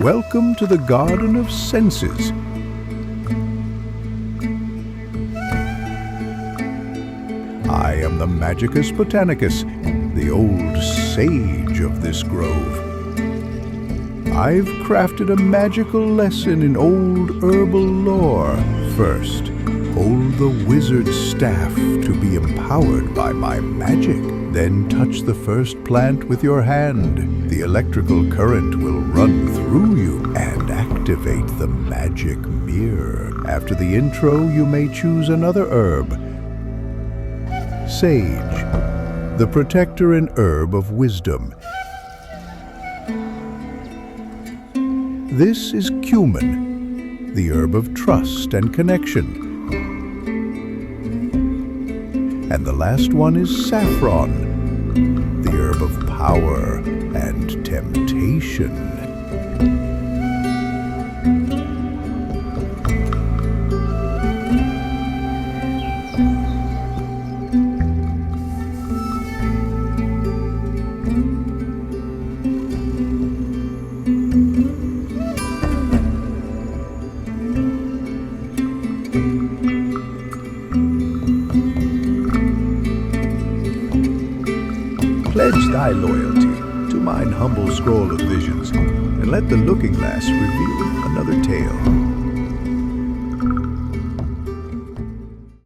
Welcome to the Garden of Senses. I am the Magicus Botanicus, the old sage of this grove. I've crafted a magical lesson in old herbal lore. First, hold the wizard's staff to be empowered by my magic. Then touch the first plant with your hand. The electrical current will run through you and activate the magic mirror. After the intro, you may choose another herb. Sage, the protector and herb of wisdom. This is cumin, the herb of trust and connection. And the last one is saffron, the herb of power and temptation. Pledge thy loyalty to mine humble scroll of visions, and let the looking glass reveal another tale.